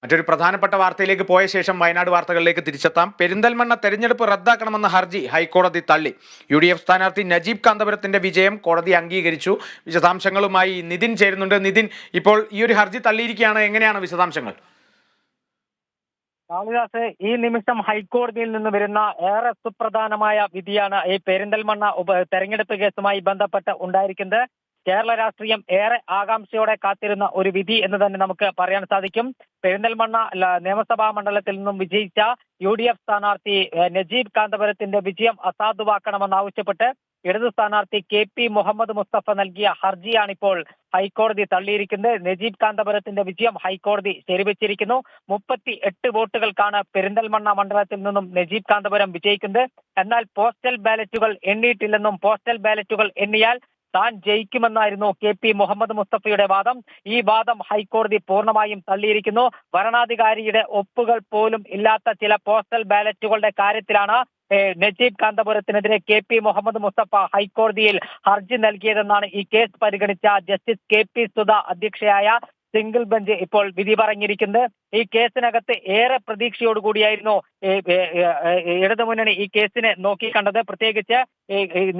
മറ്റൊരു പ്രധാനപ്പെട്ട വാർത്തയിലേക്ക് പോയ ശേഷം വയനാട് വാർത്തകളിലേക്ക് തിരിച്ചെത്താം. പെരിന്തൽമണ്ണ തെരഞ്ഞെടുപ്പ് റദ്ദാക്കണമെന്ന ഹർജി ഹൈക്കോടതി തള്ളി. UDF സ്ഥാനാർത്ഥി നജീബ് കാന്തപുരത്തിന്റെ വിജയം കോടതി അംഗീകരിച്ചു. വിശദാംശങ്ങളുമായി നിതിൻ ചേരുന്നുണ്ട്. നിതിൻ, ഇപ്പോൾ ഈ ഒരു ഹർജി തള്ളിയിരിക്കുകയാണ്, എങ്ങനെയാണ് വിശദാംശങ്ങൾ? കാളിദാസ്, ഈ നിമിഷം ഹൈക്കോടതിയിൽ നിന്ന് വരുന്ന ഏറെ സുപ്രധാനമായ വിധിയാണ് ഈ പെരിന്തൽമണ്ണ തെരഞ്ഞെടുപ്പ് കേസുമായി ബന്ധപ്പെട്ട് ഉണ്ടായിരിക്കുന്നത്. കേരള രാഷ്ട്രീയം ഏറെ ആകാംക്ഷയോടെ കാത്തിരുന്ന ഒരു വിധി എന്ന് തന്നെ നമുക്ക് പറയാൻ സാധിക്കും. പെരിന്തൽമണ്ണ നിയമസഭാ മണ്ഡലത്തിൽ നിന്നും വിജയിച്ച UDF സ്ഥാനാർത്ഥി നജീബ് കാന്തപുരത്തിന്റെ വിജയം അസാധുവാക്കണമെന്നാവശ്യപ്പെട്ട് ഇടതു സ്ഥാനാർത്ഥി KP മുഹമ്മദ് മുസ്തഫ നൽകിയ ഹർജിയാണിപ്പോൾ ഹൈക്കോടതി തള്ളിയിരിക്കുന്നത്. നജീബ് കാന്തപുരത്തിന്റെ വിജയം ഹൈക്കോടതി ശരിവെച്ചിരിക്കുന്നു. 38 വോട്ടുകൾക്കാണ് പെരിന്തൽമണ്ണ മണ്ഡലത്തിൽ നിന്നും നജീബ് കാന്തപുരം വിജയിക്കുന്നത്. എന്നാൽ പോസ്റ്റൽ ബാലറ്റുകൾ എണ്ണിയിട്ടില്ലെന്നും പോസ്റ്റൽ ബാലറ്റുകൾ എണ്ണിയാൽ താൻ ജയിക്കുമെന്നായിരുന്നു KP മുഹമ്മദ് മുസ്തഫയുടെ വാദം. ഈ വാദം ഹൈക്കോടതി പൂർണ്ണമായും തള്ളിയിരിക്കുന്നു. ഭരണാധികാരിയുടെ ഒപ്പുകൾ പോലും ഇല്ലാത്ത ചില പോസ്റ്റൽ ബാലറ്റുകളുടെ കാര്യത്തിലാണ് നജീബ് കാന്തപുരത്തിനെതിരെ KP മുഹമ്മദ് മുസ്തഫ ഹൈക്കോടതിയിൽ ഹർജി നൽകിയതെന്നാണ് ഈ കേസ് പരിഗണിച്ച ജസ്റ്റിസ് KP സുധ അധ്യക്ഷയായ സിംഗിൾ ബെഞ്ച് ഇപ്പോൾ വിധി പറഞ്ഞിരിക്കുന്നത്. ഈ കേസിനകത്ത് ഏറെ പ്രതീക്ഷയോടുകൂടിയായിരുന്നു ഇടതുമുന്നണി ഈ കേസിനെ നോക്കിക്കണ്ടത്. പ്രത്യേകിച്ച്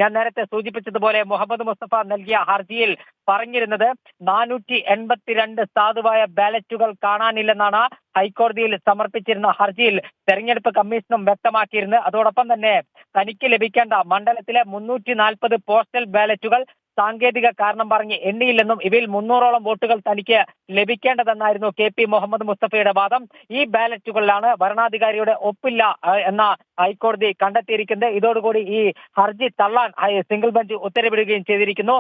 ഞാൻ നേരത്തെ സൂചിപ്പിച്ചതുപോലെ മുഹമ്മദ് മുസ്തഫ നൽകിയ ഹർജിയിൽ പറഞ്ഞിരുന്നത് 482 സാധുവായ ബാലറ്റുകൾ കാണാനില്ലെന്നാണ് ഹൈക്കോടതിയിൽ സമർപ്പിച്ചിരുന്ന ഹർജിയിൽ തെരഞ്ഞെടുപ്പ് കമ്മീഷനും വ്യക്തമാക്കിയിരുന്നത്. അതോടൊപ്പം തന്നെ തനിക്ക് ലഭിക്കേണ്ട മണ്ഡലത്തിലെ 340 പോസ്റ്റൽ ബാലറ്റുകൾ സാങ്കേതിക കാരണം പറഞ്ഞ് എണ്ണിയില്ലെന്നും ഇവയിൽ 300ഓളം വോട്ടുകൾ തനിക്ക് ലഭിക്കേണ്ടതെന്നായിരുന്നു KP മുഹമ്മദ് മുസ്തഫയുടെ വാദം. ഈ ബാലറ്റുകളിലാണ് ഭരണാധികാരിയുടെ ഒപ്പില്ല എന്ന ഹൈക്കോടതി കണ്ടെത്തിയിരിക്കുന്നത്. ഇതോടുകൂടി ഈ ഹർജി തള്ളാൻ സിംഗിൾ ബെഞ്ച് ഉത്തരവിടുകയും ചെയ്തിരിക്കുന്നു.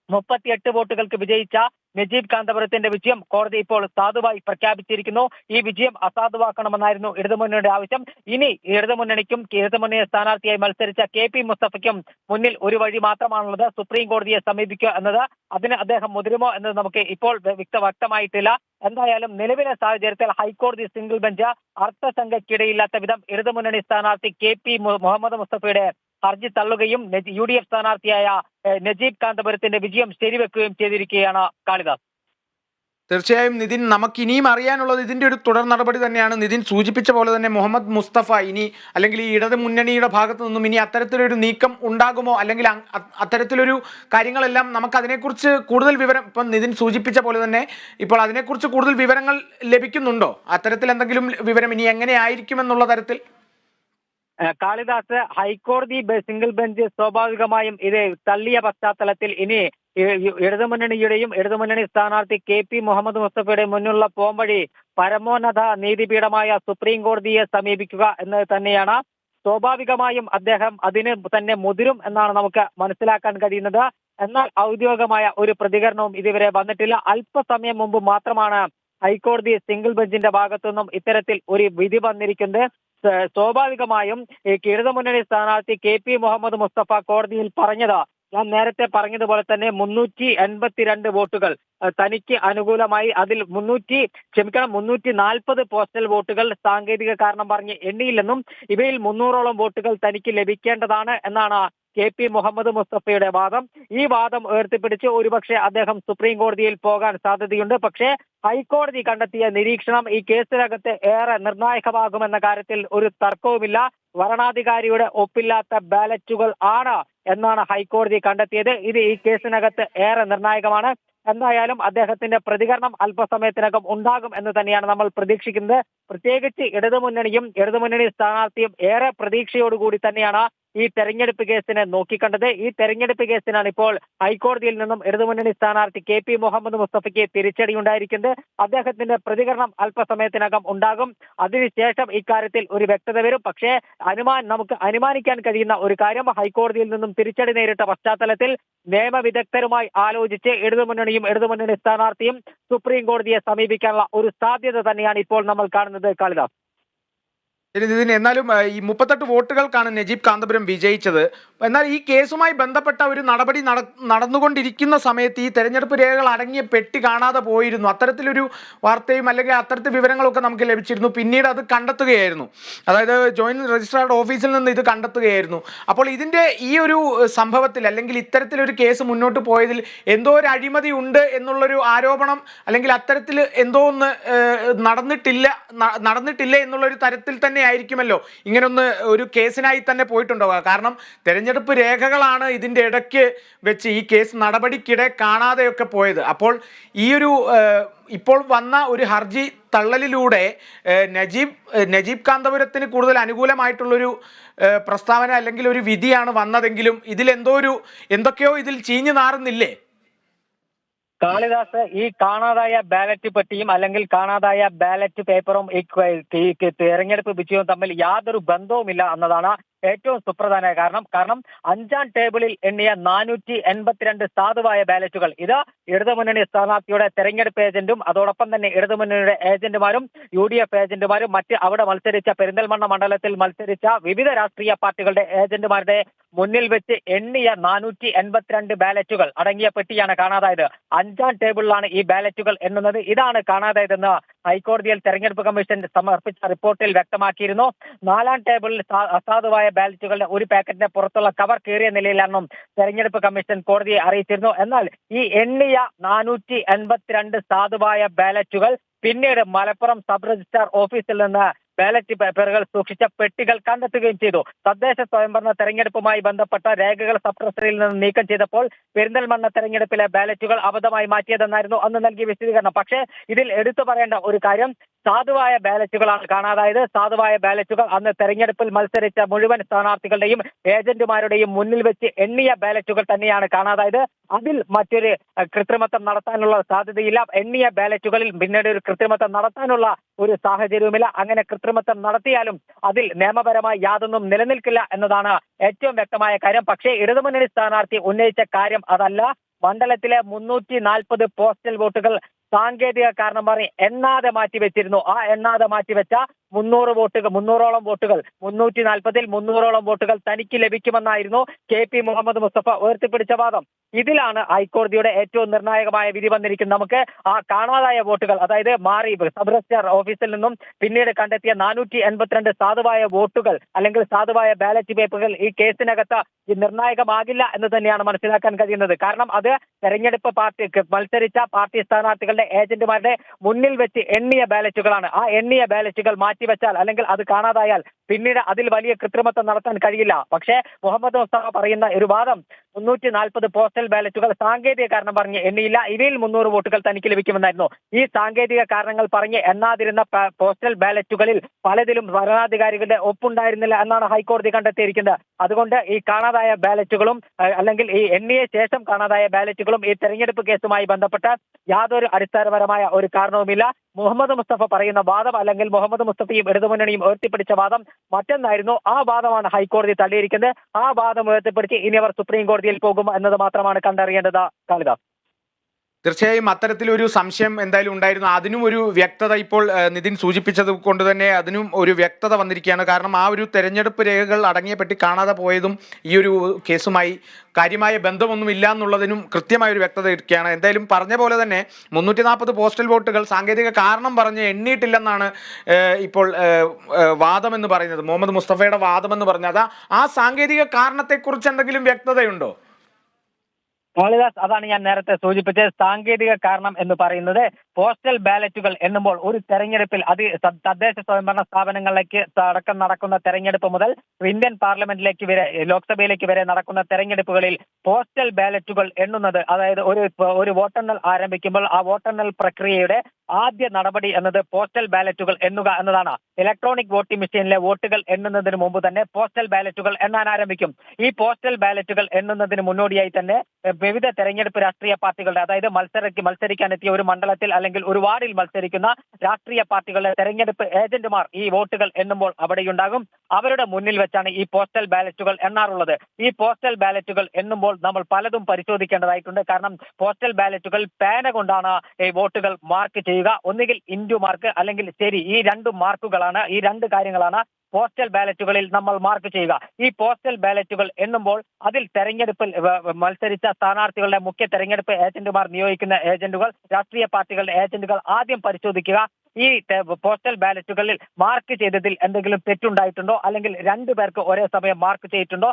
38 വോട്ടുകൾക്ക് വിജയിച്ച നജീബ് കാന്തപുരത്തിന്റെ വിജയം കോടതി ഇപ്പോൾ സാധുവായി പ്രഖ്യാപിച്ചിരിക്കുന്നു. ഈ വിജയം അസാധുവാക്കണമെന്നായിരുന്നു ഇടതുമുന്നണിയുടെ ആവശ്യം. ഇനി ഇടതുമുന്നണിക്കും ഇടതുമുന്നണി സ്ഥാനാർത്ഥിയായി മത്സരിച്ച KP മുസ്തഫയ്ക്കും മുന്നിൽ ഒരു വഴി മാത്രമാണുള്ളത്, സുപ്രീം കോടതിയെ സമീപിക്കുക എന്നത്. അതിന് അദ്ദേഹം മുതിരുമോ എന്നത് നമുക്ക് ഇപ്പോൾ വ്യക്തമായിട്ടില്ല. എന്തായാലും നിലവിലെ സാഹചര്യത്തിൽ ഹൈക്കോടതി സിംഗിൾ ബെഞ്ച് അർത്ഥശങ്കയ്ക്കിടയില്ലാത്ത വിധം ഇടതുമുന്നണി സ്ഥാനാർത്ഥി KP മുഹമ്മദ് മുസ്തഫയുടെ ഹർജി തള്ളുകയും UDF സ്ഥാനാർത്ഥിയായ നജീബ് കാന്തപുരത്തിന്റെ വിജയം ശരിവെക്കുകയും ചെയ്തിരിക്കുകയാണ് കാളിദാസ്. തീർച്ചയായും നിതിൻ, നമുക്കിനിയും അറിയാനുള്ളത് ഇതിൻ്റെ ഒരു തുടർ നടപടി തന്നെയാണ്. നിതിൻ സൂചിപ്പിച്ച പോലെ തന്നെ മുഹമ്മദ് മുസ്തഫ ഇനി, അല്ലെങ്കിൽ ഈ ഇടത് മുന്നണിയുടെ ഭാഗത്തു നിന്നും ഇനി അത്തരത്തിലൊരു നീക്കം ഉണ്ടാകുമോ, അല്ലെങ്കിൽ അത്തരത്തിലൊരു കാര്യങ്ങളെല്ലാം നമുക്ക് അതിനെക്കുറിച്ച് കൂടുതൽ വിവരം, ഇപ്പം നിതിൻ സൂചിപ്പിച്ച പോലെ തന്നെ ഇപ്പോൾ അതിനെക്കുറിച്ച് കൂടുതൽ വിവരങ്ങൾ ലഭിക്കുന്നുണ്ടോ? അത്തരത്തിൽ എന്തെങ്കിലും വിവരം ഇനി എങ്ങനെ ആയിരിക്കുമെന്നുള്ള തരത്തിൽ? കാളിദാസ്, ഹൈക്കോടതി സിംഗിൾ ബെഞ്ച് സ്വാഭാവികമായും ഇത് തള്ളിയ പശ്ചാത്തലത്തിൽ ഇനി ഇടതുമുന്നണിയുടെയും ഇടതുമുന്നണി സ്ഥാനാർത്ഥി KP മുഹമ്മദ് മുസ്തഫയുടെ മുന്നിലുള്ള പോംവഴി പരമോന്നത നീതിപീഠമായ സുപ്രീം കോടതിയെ സമീപിക്കുക എന്നത് തന്നെയാണ്. സ്വാഭാവികമായും അദ്ദേഹം അതിന് തന്നെ മുതിരും എന്നാണ് നമുക്ക് മനസ്സിലാക്കാൻ കഴിയുന്നത്. എന്നാൽ ഔദ്യോഗികമായ ഒരു പ്രതികരണവും ഇതുവരെ വന്നിട്ടില്ല. അല്പസമയം മുമ്പ് മാത്രമാണ് ഹൈക്കോടതി സിംഗിൾ ബെഞ്ചിന്റെ ഭാഗത്തുനിന്നും ഇത്തരത്തിൽ ഒരു വിധി വന്നിരിക്കുന്നത്. സ്വാഭാവികമായും ഇടതുമുന്നണി സ്ഥാനാർത്ഥി KP മുഹമ്മദ് മുസ്തഫ കോടതിയിൽ പറഞ്ഞത്, ഞാൻ നേരത്തെ പറഞ്ഞതുപോലെ തന്നെ 382 വോട്ടുകൾ തനിക്ക് അനുകൂലമായി, അതിൽ 340 പോസ്റ്റൽ വോട്ടുകൾ സാങ്കേതിക കാരണം പറഞ്ഞ് എണ്ണിയില്ലെന്നും ഇവയിൽ 300ഓളം വോട്ടുകൾ തനിക്ക് ലഭിക്കേണ്ടതാണ് എന്നാണ് KP മുഹമ്മദ് മുസ്തഫയുടെ വാദം. ഈ വാദം ഉയർത്തിപ്പിടിച്ച് ഒരുപക്ഷെ അദ്ദേഹം സുപ്രീം കോടതിയിൽ പോകാൻ സാധ്യതയുണ്ട്. പക്ഷേ ഹൈക്കോടതി കണ്ടെത്തിയ നിരീക്ഷണം ഈ കേസിനകത്ത് ഏറെ നിർണായകമാകുമെന്ന കാര്യത്തിൽ ഒരു തർക്കവുമില്ല. ഭരണാധികാരിയുടെ ഒപ്പില്ലാത്ത ബാലറ്റുകൾ ആണ് എന്നാണ് ഹൈക്കോടതി കണ്ടെത്തിയത്. ഇത് ഈ കേസിനകത്ത് ഏറെ നിർണായകമാണ്. എന്തായാലും അദ്ദേഹത്തിന്റെ പ്രതികരണം അല്പസമയത്തിനകം ഉണ്ടാകും എന്ന് തന്നെയാണ് നമ്മൾ പ്രതീക്ഷിക്കുന്നത്. പ്രത്യേകിച്ച് ഇടതുമുന്നണി സ്ഥാനാർത്ഥിയും ഏറെ പ്രതീക്ഷയോടുകൂടി തന്നെയാണ് ഈ തെരഞ്ഞെടുപ്പ് കേസിനെ നോക്കിക്കണ്ടത്. ഈ തെരഞ്ഞെടുപ്പ് കേസിനാണ് ഇപ്പോൾ ഹൈക്കോടതിയിൽ നിന്നും ഇടതുമുന്നണി സ്ഥാനാർത്ഥി KP മുഹമ്മദ് മുസ്തഫയ്ക്ക് തിരിച്ചടി ഉണ്ടായിരിക്കുന്നത്. അദ്ദേഹത്തിന്റെ പ്രതികരണം അല്പസമയത്തിനകം ഉണ്ടാകും. അതിനുശേഷം ഇക്കാര്യത്തിൽ ഒരു വ്യക്തത വരും. പക്ഷേ നമുക്ക് അനുമാനിക്കാൻ കഴിയുന്ന ഒരു കാര്യം, ഹൈക്കോടതിയിൽ നിന്നും തിരിച്ചടി നേരിട്ട പശ്ചാത്തലത്തിൽ നിയമവിദഗ്ധരുമായി ആലോചിച്ച് ഇടതുമുന്നണി സ്ഥാനാർത്ഥിയും സുപ്രീം കോടതിയെ സമീപിക്കാനുള്ള ഒരു സാധ്യത തന്നെയാണ് ഇപ്പോൾ നമ്മൾ കാണുന്നത്. കാളിദാസ്. ശരി നിതിൻ, എന്നാലും ഈ 38 വോട്ടുകൾക്കാണ് നജീബ് കാന്തപുരം വിജയിച്ചത്. എന്നാൽ ഈ കേസുമായി ബന്ധപ്പെട്ട ഒരു നടപടി നടന്നുകൊണ്ടിരിക്കുന്ന സമയത്ത് ഈ തെരഞ്ഞെടുപ്പ് രേഖകൾ അടങ്ങിയ പെട്ടി കാണാതെ പോയിരുന്നു. അത്തരത്തിലൊരു വാർത്തയും അല്ലെങ്കിൽ അത്തരത്തിൽ വിവരങ്ങളൊക്കെ നമുക്ക് ലഭിച്ചിരുന്നു. പിന്നീട് അത് കണ്ടെത്തുകയായിരുന്നു, അതായത് ജോയിന്റ് രജിസ്ട്രാറുടെ ഓഫീസിൽ നിന്ന് ഇത് കണ്ടെത്തുകയായിരുന്നു. അപ്പോൾ ഇതിൻ്റെ ഈ ഒരു സംഭവത്തിൽ അല്ലെങ്കിൽ ഇത്തരത്തിലൊരു കേസ് മുന്നോട്ട് പോയതിൽ എന്തോ ഒരു അഴിമതി ഉണ്ട് എന്നുള്ളൊരു ആരോപണം അല്ലെങ്കിൽ അത്തരത്തിൽ എന്തോ ഒന്ന് നടന്നിട്ടില്ല എന്നുള്ളൊരു തരത്തിൽ തന്നെ ആയിരിക്കുമല്ലോ ഇങ്ങനൊന്ന് ഒരു കേസിനായി തന്നെ പോയിട്ടുണ്ടാവുക. കാരണം തെരഞ്ഞെടുപ്പ് രേഖകളാണ് ഇതിൻ്റെ ഇടയ്ക്ക് വെച്ച് ഈ കേസ് നടപടിക്കിടെ കാണാതെയൊക്കെ പോയത്. അപ്പോൾ ഈ ഒരു ഇപ്പോൾ വന്ന ഒരു ഹർജി തള്ളലിലൂടെ നജീബ് കാന്തപുരത്തിന് കൂടുതൽ അനുകൂലമായിട്ടുള്ളൊരു പ്രസ്താവന അല്ലെങ്കിൽ ഒരു വിധിയാണ് വന്നതെങ്കിലും എന്തൊക്കെയോ ഇതിൽ ചീഞ്ഞു നാറുന്നില്ലേ? കാളിദാസ്, ഈ കാണാതായ ബാലറ്റ് പെട്ടിയും അല്ലെങ്കിൽ കാണാതായ ബാലറ്റ് പേപ്പറും ഈ തെരഞ്ഞെടുപ്പ് വിജയവും തമ്മിൽ യാതൊരു ബന്ധവുമില്ല എന്നതാണ് ഏറ്റവും സുപ്രധാന കാരണം 5ാം ടേബിളിൽ എണ്ണിയ 482 സാധുവായ ബാലറ്റുകൾ ഇത് ഇടതുമുന്നണി സ്ഥാനാർത്ഥിയുടെ തെരഞ്ഞെടുപ്പ് ഏജന്റും അതോടൊപ്പം തന്നെ ഇടതുമുന്നണിയുടെ ഏജന്റുമാരും UDF ഏജന്റുമാരും മറ്റ് അവിടെ മത്സരിച്ച പെരിന്തൽമണ്ണ മണ്ഡലത്തിൽ മത്സരിച്ച വിവിധ രാഷ്ട്രീയ പാർട്ടികളുടെ ഏജന്റുമാരുടെ മുന്നിൽ വെച്ച് എണ്ണിയ 482 ബാലറ്റുകൾ അടങ്ങിയ പെട്ടിയാണ് കാണാതായത്. 5ാം ടേബിളിലാണ് ഈ ബാലറ്റുകൾ എണ്ണുന്നത്. ഇതാണ് കാണാതായതെന്ന് ഹൈക്കോടതിയിൽ തെരഞ്ഞെടുപ്പ് കമ്മീഷൻ സമർപ്പിച്ച റിപ്പോർട്ടിൽ വ്യക്തമാക്കിയിരുന്നു. 4ാം ടേബിളിൽ അസാധുവായ ബാലറ്റുകളുടെ ഒരു പാക്കറ്റിന്റെ പുറത്തുള്ള കവർ കീറിയ നിലയിലാണെന്നും തെരഞ്ഞെടുപ്പ് കമ്മീഷൻ കോടതിയെ അറിയിച്ചിരുന്നു. എന്നാൽ ഈ എണ്ണിയ 482 സാധുവായ ബാലറ്റുകൾ പിന്നീട് മലപ്പുറം സബ് രജിസ്ട്രാർ ഓഫീസിൽ നിന്ന് ബാലറ്റ് പേപ്പറുകൾ സൂക്ഷിച്ച പെട്ടികൾ കണ്ടെത്തുകയും ചെയ്തു. തദ്ദേശ സ്വയംഭരണ തെരഞ്ഞെടുപ്പുമായി ബന്ധപ്പെട്ട രേഖകൾ സബ് ട്രഷറിയിൽ നിന്ന് നീക്കം ചെയ്തപ്പോൾ പെരിന്തൽമണ്ണ തെരഞ്ഞെടുപ്പിലെ ബാലറ്റുകൾ അബദ്ധമായി മാറ്റിയതെന്നായിരുന്നു അന്ന് നൽകിയ വിശദീകരണം. പക്ഷേ ഇതിൽ എടുത്തു പറയേണ്ട ഒരു കാര്യം, സാധുവായ ബാലറ്റുകളാണ് കാണാതായത്. സാധുവായ ബാലറ്റുകൾ അന്ന് തെരഞ്ഞെടുപ്പിൽ മത്സരിച്ച മുഴുവൻ സ്ഥാനാർത്ഥികളുടെയും ഏജന്റുമാരുടെയും മുന്നിൽ വെച്ച് എണ്ണിയ ബാലറ്റുകൾ തന്നെയാണ് കാണാതായത്. അതിൽ മറ്റൊരു കൃത്രിമത്വം നടത്താനുള്ള സാധ്യതയില്ല. എണ്ണിയ ബാലറ്റുകളിൽ പിന്നീട് ഒരു കൃത്രിമത്വം നടത്താനുള്ള ഒരു സാഹചര്യവുമില്ല. അങ്ങനെ കൃത്രിമത്വം നടത്തിയാലും അതിൽ നിയമപരമായി യാതൊന്നും നിലനിൽക്കില്ല എന്നതാണ് ഏറ്റവും വ്യക്തമായ കാര്യം. പക്ഷേ ഇടതുമുന്നണി സ്ഥാനാർത്ഥി ഉന്നയിച്ച കാര്യം അതല്ല. മണ്ഡലത്തിലെ 340 പോസ്റ്റൽ വോട്ടുകൾ സാങ്കേതിക കാരണം പറഞ്ഞ് എണ്ണാതെ മാറ്റിവെച്ചിരുന്നു. ആ എണ്ണാതെ മാറ്റിവെച്ച 300ഓളം വോട്ടുകൾ 340ൽ 300ഓളം വോട്ടുകൾ തനിക്ക് ലഭിക്കുമെന്നായിരുന്നു KP മുഹമ്മദ് മുസ്തഫ ഉയർത്തിപ്പിടിച്ച വാദം. ഇതിലാണ് ഹൈക്കോടതിയുടെ ഏറ്റവും നിർണായകമായ വിധി വന്നിരിക്കുന്നത്. നമുക്ക് ആ കാണാതായ വോട്ടുകൾ, അതായത് മാറി സബ് രജിസ്ട്രാർ ഓഫീസിൽ നിന്നും പിന്നീട് കണ്ടെത്തിയ 482 സാധുവായ വോട്ടുകൾ അല്ലെങ്കിൽ സാധുവായ ബാലറ്റ് പേപ്പറുകൾ ഈ കേസിനകത്ത് നിർണായകമാകില്ല എന്ന് തന്നെയാണ് മനസ്സിലാക്കാൻ കഴിയുന്നത്. കാരണം അത് തെരഞ്ഞെടുപ്പ് മത്സരിച്ച പാർട്ടി സ്ഥാനാർത്ഥികളുടെ ഏജന്റുമാരുടെ മുന്നിൽ വെച്ച് എണ്ണിയ ബാലറ്റുകളാണ്. ആ എണ്ണിയ ബാലറ്റുകൾ മാറ്റിവെച്ചാൽ അല്ലെങ്കിൽ അത് കാണാതായാൽ പിന്നീട് അതിൽ വലിയ കൃത്രിമത്വം നടത്താൻ കഴിയില്ല. പക്ഷേ മുഹമ്മദ് മുസ്തഫ പറയുന്ന ഒരു വാദം, 340 പോസ്റ്റൽ ബാലറ്റുകൾ സാങ്കേതിക കാരണം പറഞ്ഞ് എണ്ണിയില്ല, ഇവയിൽ 300 വോട്ടുകൾ തനിക്ക് ലഭിക്കുമെന്നായിരുന്നു. ഈ സാങ്കേതിക കാരണങ്ങൾ പറഞ്ഞ് എണ്ണാതിരുന്ന പോസ്റ്റൽ ബാലറ്റുകളിൽ പലതിലും ഭരണാധികാരികളുടെ ഒപ്പുണ്ടായിരുന്നില്ല എന്നാണ് ഹൈക്കോടതി കണ്ടെത്തിയിരിക്കുന്നത്. അതുകൊണ്ട് ഈ കാണാതായ ബാലറ്റുകളും അല്ലെങ്കിൽ ഈ എണ്ണിയ ശേഷം കാണാതായ ബാലറ്റുകളും ഈ തെരഞ്ഞെടുപ്പ് കേസുമായി ബന്ധപ്പെട്ട് യാതൊരു അടിസ്ഥാനപരമായ ഒരു കാരണവുമില്ല. മുഹമ്മദ് മുസ്തഫ പറയുന്ന വാദം അല്ലെങ്കിൽ മുഹമ്മദ് മുസ്തഫയും ഇടതുമുന്നണിയും ഉയർത്തിപ്പിടിച്ച വാദം മറ്റൊന്നായിരുന്നു. ആ വാദമാണ് ഹൈക്കോടതി തള്ളിയിരിക്കുന്നത്. ആ വാദം ഉയർത്തിപ്പിടിച്ച് ഇനി അവർ സുപ്രീം കോടതിയിൽ പോകും എന്നത് മാത്രമാണ് കണ്ടറിയേണ്ടത്. കാളിദാസ്, തീർച്ചയായും അത്തരത്തിലൊരു സംശയം എന്തായാലും ഉണ്ടായിരുന്നു. അതിനും ഒരു വ്യക്തത ഇപ്പോൾ നിതിൻ സൂചിപ്പിച്ചത് കൊണ്ട് തന്നെ അതിനും ഒരു വ്യക്തത വന്നിരിക്കുകയാണ്. കാരണം ആ ഒരു തെരഞ്ഞെടുപ്പ് രേഖകൾ അടങ്ങിയ പെട്ടി കാണാതെ പോയതും ഈ ഒരു കേസുമായി കാര്യമായ ബന്ധമൊന്നുമില്ല എന്നുള്ളതിനും കൃത്യമായൊരു വ്യക്തത ഇരിക്കുകയാണ്. എന്തായാലും പറഞ്ഞ പോലെ തന്നെ 340 പോസ്റ്റൽ വോട്ടുകൾ സാങ്കേതിക കാരണം പറഞ്ഞ് എണ്ണിയിട്ടില്ലെന്നാണ് ഇപ്പോൾ വാദമെന്ന് പറയുന്നത്, മുഹമ്മദ് മുസ്തഫയുടെ വാദമെന്ന് പറഞ്ഞത്. ആ സാങ്കേതിക കാരണത്തെക്കുറിച്ച് എന്തെങ്കിലും വ്യക്തതയുണ്ടോ? കാളിദാസ്, അതാണ് ഞാൻ നേരത്തെ സൂചിപ്പിച്ചത്. സാങ്കേതിക കാരണം എന്ന് പറയുന്നത് പോസ്റ്റൽ ബാലറ്റുകൾ എണ്ണുമ്പോൾ ഒരു തെരഞ്ഞെടുപ്പിൽ തദ്ദേശ സ്വയംഭരണ സ്ഥാപനങ്ങളിലേക്ക് അടക്കം നടക്കുന്ന തെരഞ്ഞെടുപ്പ് മുതൽ ഇന്ത്യൻ പാർലമെന്റിലേക്ക് വരെ ലോക്സഭയിലേക്ക് വരെ നടക്കുന്ന തെരഞ്ഞെടുപ്പുകളിൽ പോസ്റ്റൽ ബാലറ്റുകൾ എണ്ണുന്നത്, അതായത് ഒരു വോട്ടെണ്ണൽ ആരംഭിക്കുമ്പോൾ ആ വോട്ടെണ്ണൽ പ്രക്രിയയുടെ ആദ്യ നടപടി എന്നത് പോസ്റ്റൽ ബാലറ്റുകൾ എണ്ണുക എന്നതാണ്. ഇലക്ട്രോണിക് വോട്ടിംഗ് മെഷീനിലെ വോട്ടുകൾ എണ്ണുന്നതിന് മുമ്പ് തന്നെ പോസ്റ്റൽ ബാലറ്റുകൾ എണ്ണാൻ ആരംഭിക്കും. ഈ പോസ്റ്റൽ ബാലറ്റുകൾ എണ്ണുന്നതിന് മുന്നോടിയായി തന്നെ വിവിധ തെരഞ്ഞെടുപ്പ് രാഷ്ട്രീയ പാർട്ടികളുടെ, അതായത് മത്സരിക്കാനെത്തിയ ഒരു മണ്ഡലത്തിൽ അല്ലെങ്കിൽ ഒരു വാർഡിൽ മത്സരിക്കുന്ന രാഷ്ട്രീയ പാർട്ടികളുടെ തെരഞ്ഞെടുപ്പ് ഏജന്റുമാർ ഈ വോട്ടുകൾ എണ്ണുമ്പോൾ അവിടെയുണ്ടാകും. അവരുടെ മുന്നിൽ വെച്ചാണ് ഈ പോസ്റ്റൽ ബാലറ്റുകൾ എണ്ണാറുള്ളത്. ഈ പോസ്റ്റൽ ബാലറ്റുകൾ എണ്ണുമ്പോൾ നമ്മൾ പലതും പരിശോധിക്കേണ്ടതായിട്ടുണ്ട്. കാരണം പോസ്റ്റൽ ബാലറ്റുകൾ പേന കൊണ്ടാണ് ഈ വോട്ടുകൾ മാർക്ക് ചെയ്യുക. ഒന്നുകിൽ ഇൻഡു മാർക്ക് അല്ലെങ്കിൽ ശരി, ഈ രണ്ട് മാർക്കുകളാണ്, ഈ രണ്ട് കാര്യങ്ങളാണ് പോസ്റ്റൽ ബാലറ്റുകളിൽ നമ്മൾ മാർക്ക് ചെയ്യുക. ഈ പോസ്റ്റൽ ബാലറ്റുകൾ എണ്ണുമ്പോൾ അതിൽ തെരഞ്ഞെടുപ്പിൽ മത്സരിച്ച സ്ഥാനാർത്ഥികളുടെ മുഖ്യ തെരഞ്ഞെടുപ്പ് ഏജന്റുമാർ നിയോഗിക്കുന്ന ഏജന്റുകൾ, രാഷ്ട്രീയ പാർട്ടികളുടെ ഏജന്റുകൾ ആദ്യം പരിശോധിക്കുക ഈ പോസ്റ്റൽ ബാലറ്റുകളിൽ മാർക്ക് ചെയ്തതിൽ എന്തെങ്കിലും തെറ്റുണ്ടായിട്ടുണ്ടോ, അല്ലെങ്കിൽ രണ്ടു പേർക്ക് ഒരേ സമയം മാർക്ക് ചെയ്തിട്ടുണ്ടോ.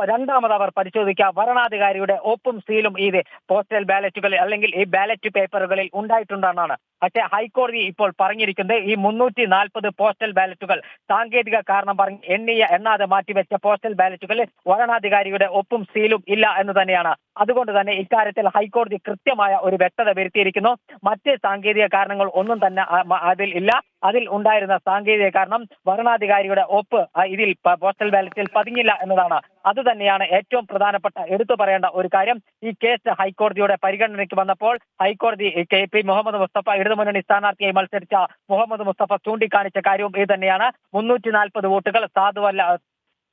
രണ്ടാമത് അവർ പരിശോധിക്കുക വരണാധികാരിയുടെ ഒപ്പും സീലും ഈ പോസ്റ്റൽ ബാലറ്റുകളിൽ അല്ലെങ്കിൽ ഈ ബാലറ്റ് പേപ്പറുകളിൽ ഉണ്ടായിട്ടുണ്ടെന്നാണ്. പക്ഷേ ഹൈക്കോടതി ഇപ്പോൾ പറഞ്ഞിരിക്കുന്നത് ഈ 340 പോസ്റ്റൽ ബാലറ്റുകൾ സാങ്കേതിക കാരണം പറഞ്ഞ് എണ്ണാതെ മാറ്റിവെച്ച പോസ്റ്റൽ ബാലറ്റുകളിൽ വരണാധികാരിയുടെ ഒപ്പും സീലും ഇല്ല എന്ന് തന്നെയാണ്. അതുകൊണ്ട് തന്നെ ഇക്കാര്യത്തിൽ ഹൈക്കോടതി കൃത്യമായ ഒരു വ്യക്തത വരുത്തിയിരിക്കുന്നു. മറ്റ് സാങ്കേതിക കാരണങ്ങൾ ഒന്നും തന്നെ അതിൽ ഇല്ല. അതിൽ ഉണ്ടായിരുന്ന സാങ്കേതിക കാരണം വരണാധികാരിയുടെ ഒപ്പ് ഇതിൽ പോസ്റ്റൽ ബാലറ്റിൽ പതിഞ്ഞില്ല എന്നതാണ്. അതുതന്നെയാണ് ഏറ്റവും പ്രധാനപ്പെട്ട എടുത്തു പറയേണ്ട ഒരു കാര്യം. ഈ കേസ് ഹൈക്കോടതിയുടെ പരിഗണനയ്ക്ക് വന്നപ്പോൾ ഹൈക്കോടതി KP മുഹമ്മദ് മുസ്തഫ ഇടതുമുന്നണി സ്ഥാനാർത്ഥിയായി മത്സരിച്ച മുഹമ്മദ് മുസ്തഫ ചൂണ്ടിക്കാണിച്ച കാര്യവും ഇത് തന്നെയാണ്. 340 വോട്ടുകൾ സാധുവല്ല.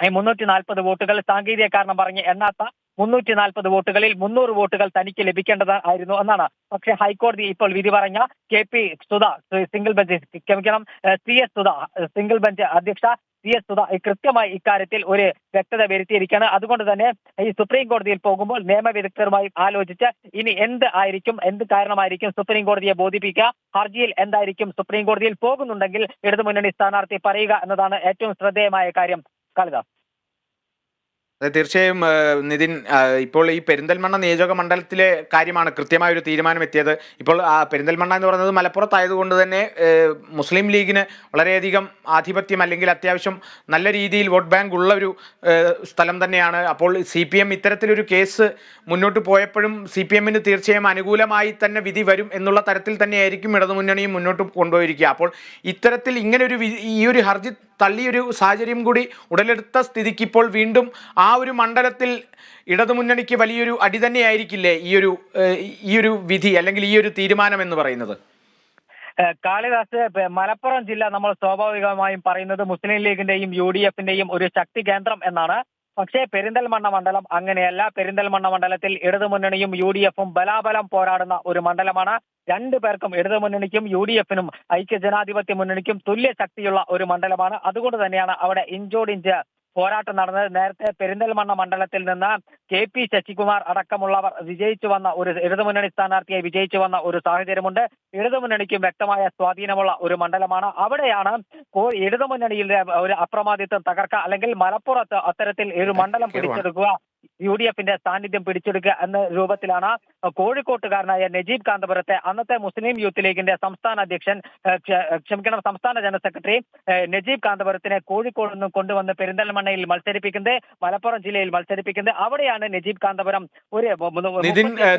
340 വോട്ടുകൾ സാങ്കേതിക കാരണം പറഞ്ഞ് എണ്ണാത്ത 340 വോട്ടുകളിൽ 300 വോട്ടുകൾ തനിക്ക് ലഭിക്കേണ്ടതായിരുന്നു എന്നാണ്. പക്ഷേ ഹൈക്കോടതി ഇപ്പോൾ വിധി പറഞ്ഞ KP Sudha single bench CS Sudha single bench അധ്യക്ഷ CS സുധ കൃത്യമായി ഇക്കാര്യത്തിൽ ഒരു വ്യക്തത വരുത്തിയിരിക്കുകയാണ്. അതുകൊണ്ട് തന്നെ ഈ സുപ്രീം കോടതിയിൽ പോകുമ്പോൾ നിയമവിദഗ്ധരുമായി ആലോചിച്ച് ഇനി എന്ത് കാരണമായിരിക്കും സുപ്രീം കോടതിയെ ബോധിപ്പിക്കുക, ഹർജിയിൽ എന്തായിരിക്കും സുപ്രീം കോടതിയിൽ പോകുന്നുണ്ടെങ്കിൽ ഇടതുമുന്നണി സ്ഥാനാർത്ഥി പറയുക എന്നതാണ് ഏറ്റവും ശ്രദ്ധേയമായ കാര്യം. കാളിദാസ്. തീർച്ചയായും നിതിൻ, ഇപ്പോൾ ഈ പെരിന്തൽമണ്ണ നിയോജക മണ്ഡലത്തിലെ കാര്യമാണ് കൃത്യമായ ഒരു തീരുമാനം എത്തിയത്. ഇപ്പോൾ പെരിന്തൽമണ്ണ എന്ന് പറയുന്നത് മലപ്പുറത്തായതുകൊണ്ട് തന്നെ മുസ്ലിം ലീഗിന് വളരെയധികം ആധിപത്യം അല്ലെങ്കിൽ അത്യാവശ്യം നല്ല രീതിയിൽ വോട്ട് ബാങ്ക് ഉള്ള ഒരു സ്ഥലം തന്നെയാണ്. അപ്പോൾ CPM ഇത്തരത്തിലൊരു കേസ് മുന്നോട്ട് പോയപ്പോഴും CPMന് തീർച്ചയായും അനുകൂലമായി തന്നെ വിധി വരും എന്നുള്ള തരത്തിൽ തന്നെയായിരിക്കും ഇടതുമുന്നണിയും മുന്നോട്ട് കൊണ്ടുപോയിരിക്കുക. അപ്പോൾ ഇത്തരത്തിൽ ഇങ്ങനൊരു ഈ ഒരു ഹർജി തള്ളിയൊരു സാഹചര്യം കൂടി ഉടലെടുത്ത സ്ഥിതിക്ക് ഇപ്പോൾ വീണ്ടും ആ ഒരു മണ്ഡലത്തിൽ ഇടതുമുന്നണിക്ക് വലിയൊരു അടി തന്നെയായിരിക്കില്ലേ ഈ ഒരു വിധി അല്ലെങ്കിൽ ഈ ഒരു തീരുമാനം എന്ന് പറയുന്നത്? കാളിദാസ്, മലപ്പുറം ജില്ല നമ്മൾ സ്വാഭാവികമായും പറയുന്നത് മുസ്ലിം ലീഗിന്റെയും UDFന്റെയും ഒരു ശക്തി കേന്ദ്രം എന്നാണ്. പക്ഷേ പെരിന്തൽമണ്ണ മണ്ഡലം അങ്ങനെയല്ല. പെരിന്തൽമണ്ണ മണ്ഡലത്തിൽ ഇടതുമുന്നണിയും UDFും ബലാബലം പോരാടുന്ന ഒരു മണ്ഡലമാണ്. രണ്ടു പേർക്കും ഇടതുമുന്നണിക്കും UDFനും ഐക്യജനാധിപത്യ മുന്നണിക്കും തുല്യ ശക്തിയുള്ള ഒരു മണ്ഡലമാണ്. അതുകൊണ്ട് തന്നെയാണ് അവിടെ ഇഞ്ചോടിഞ്ച് പോരാട്ടം നടന്നത്. നേരത്തെ പെരിന്തൽമണ്ണ മണ്ഡലത്തിൽ നിന്ന് KP ശശികുമാർ അടക്കമുള്ളവർ വിജയിച്ചു വന്ന ഒരു ഇടതുമുന്നണി സ്ഥാനാർത്ഥിയായി വിജയിച്ചു വന്ന ഒരു സാഹചര്യമുണ്ട്. ഇടതുമുന്നണിക്കും വ്യക്തമായ സ്വാധീനമുള്ള ഒരു മണ്ഡലമാണ്. അവിടെയാണ് ഇടതുമുന്നണിയുടെ ഒരു അപ്രമാദിത്വം തകർക്കുക അല്ലെങ്കിൽ മലപ്പുറത്ത് അത്തരത്തിൽ ഒരു മണ്ഡലം പിടിച്ചെടുക്കുക, UDFന്റെ സാന്നിധ്യം പിടിച്ചെടുക്കുക എന്ന രൂപത്തിലാണ് കോഴിക്കോട്ടുകാരനായ നജീബ് കാന്തപുരത്തെ അന്നത്തെ മുസ്ലിം യൂത്ത് ലീഗിന്റെ സംസ്ഥാന അധ്യക്ഷൻ സംസ്ഥാന ജനറൽ സെക്രട്ടറി നജീബ് കാന്തപുരത്തിനെ കോഴിക്കോട് നിന്നും കൊണ്ടുവന്ന് പെരിന്തൽമണ്ണയിൽ മത്സരിപ്പിക്കുന്നത്, മലപ്പുറം ജില്ലയിൽ മത്സരിപ്പിക്കുന്നത്. അവിടെയാണ് നജീബ് കാന്തപുരം ഒരു